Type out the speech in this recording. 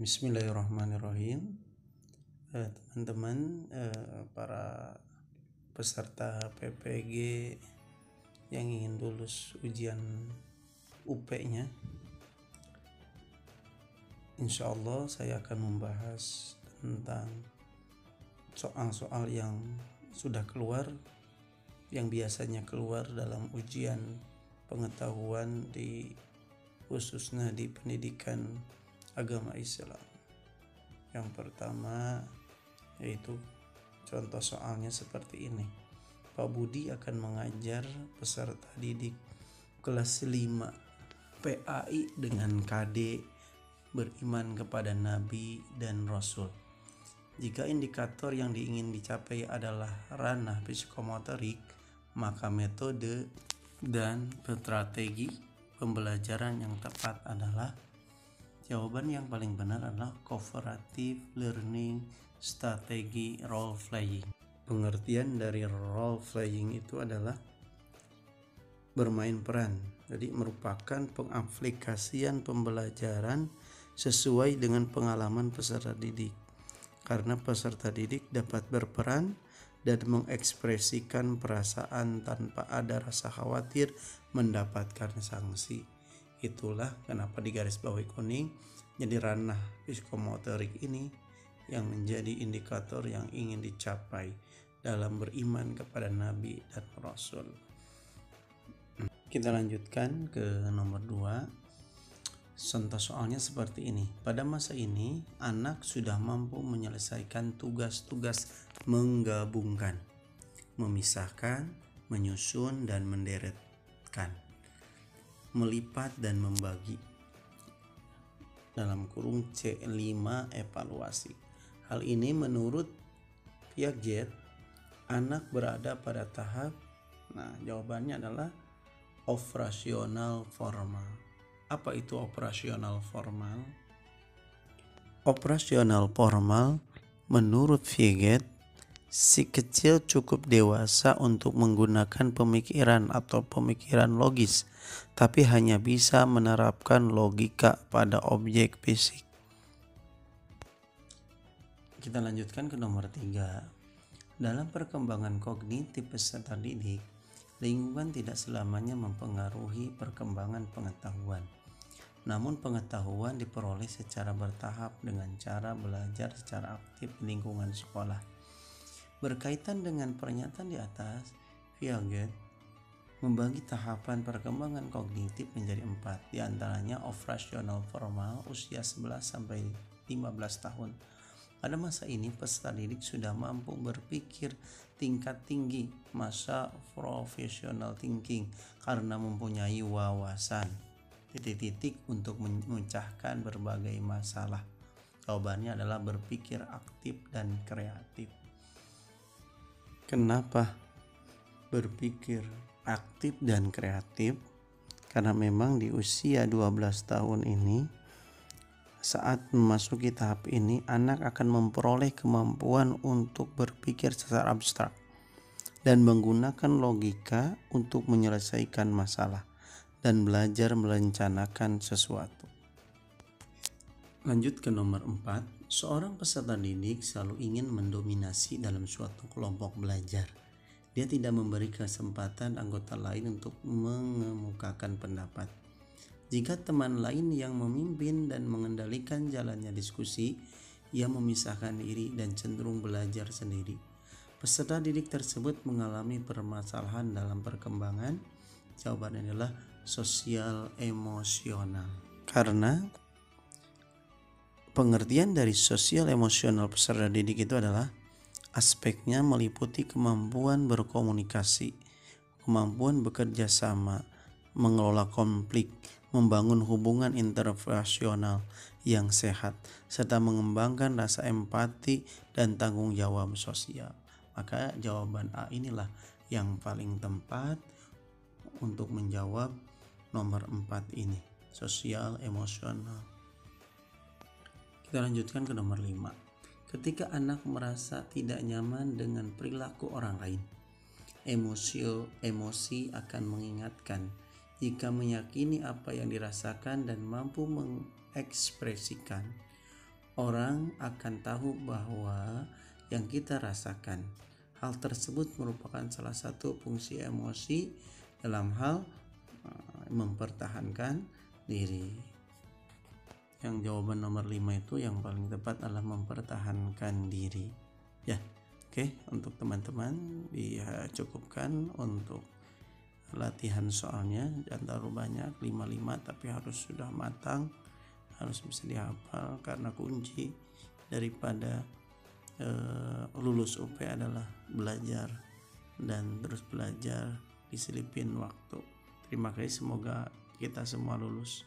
Bismillahirrahmanirrahim. Teman-teman, para peserta PPG yang ingin lulus ujian UP-nya, insya Allah saya akan membahas tentang soal-soal yang sudah keluar, yang biasanya keluar dalam ujian pengetahuan khususnya di pendidikan agama Islam. Yang pertama yaitu contoh soalnya seperti ini. Pak Budi akan mengajar peserta didik kelas 5 PAI dengan KD beriman kepada Nabi dan Rasul. Jika indikator yang ingin dicapai adalah ranah psikomotorik, maka metode dan strategi pembelajaran yang tepat adalah jawaban yang paling benar adalah cooperative learning strategi role playing. Pengertian dari role playing itu adalah bermain peran. Jadi merupakan pengaplikasian pembelajaran sesuai dengan pengalaman peserta didik. Karena peserta didik dapat berperan dan mengekspresikan perasaan tanpa ada rasa khawatir mendapatkan sanksi. Itulah kenapa di garis bawahi kuning, jadi ranah psikomotorik ini yang menjadi indikator yang ingin dicapai dalam beriman kepada Nabi dan Rasul. Kita lanjutkan ke nomor 2. Contoh soalnya seperti ini. Pada masa ini, anak sudah mampu menyelesaikan tugas-tugas menggabungkan, memisahkan, menyusun dan menderetkan, melipat dan membagi. Dalam kurung C5 evaluasi. Hal ini menurut Piaget, anak berada pada tahap, jawabannya adalah operasional formal. Apa itu operasional formal? Operasional formal menurut Piaget, si kecil cukup dewasa untuk menggunakan pemikiran atau pemikiran logis, tapi hanya bisa menerapkan logika pada objek fisik. Kita lanjutkan ke nomor 3. Dalam perkembangan kognitif peserta didik, lingkungan tidak selamanya mempengaruhi perkembangan pengetahuan. Namun pengetahuan diperoleh secara bertahap dengan cara belajar secara aktif di lingkungan sekolah. Berkaitan dengan pernyataan di atas, Piaget membagi tahapan perkembangan kognitif menjadi 4, diantaranya operasional formal usia 11-15 tahun. Pada masa ini peserta didik sudah mampu berpikir tingkat tinggi, masa professional thinking, karena mempunyai wawasan titik-titik untuk memecahkan berbagai masalah. Jawabannya adalah berpikir aktif dan kreatif. Kenapa berpikir aktif dan kreatif? Karena memang di usia 12 tahun ini, saat memasuki tahap ini, anak akan memperoleh kemampuan untuk berpikir secara abstrak dan menggunakan logika untuk menyelesaikan masalah dan belajar merencanakan sesuatu. Lanjut ke nomor 4. Seorang peserta didik selalu ingin mendominasi dalam suatu kelompok belajar. Dia tidak memberi kesempatan anggota lain untuk mengemukakan pendapat. Jika teman lain yang memimpin dan mengendalikan jalannya diskusi, ia memisahkan diri dan cenderung belajar sendiri. Peserta didik tersebut mengalami permasalahan dalam perkembangan. Jawabannya adalah sosial emosional. Karena pengertian dari sosial emosional peserta didik itu adalah aspeknya meliputi kemampuan berkomunikasi, kemampuan bekerja sama, mengelola konflik, membangun hubungan interpersonal yang sehat, serta mengembangkan rasa empati dan tanggung jawab sosial. Maka jawaban A inilah yang paling tepat untuk menjawab nomor 4 ini, sosial emosional. Kita lanjutkan ke nomor 5. Ketika anak merasa tidak nyaman dengan perilaku orang lain, emosi akan mengingatkan. Jika meyakini apa yang dirasakan dan mampu mengekspresikan, orang akan tahu bahwa yang kita rasakan. Hal tersebut merupakan salah satu fungsi emosi dalam hal mempertahankan diri. Yang jawaban nomor 5 itu yang paling tepat adalah mempertahankan diri. Ya, oke, untuk teman-teman cukupkan untuk latihan soalnya, jangan terlalu banyak, 5 tapi harus sudah matang, harus bisa dihafal, karena kunci daripada lulus UP adalah belajar dan terus belajar, diselipin waktu. Terima kasih, semoga kita semua lulus.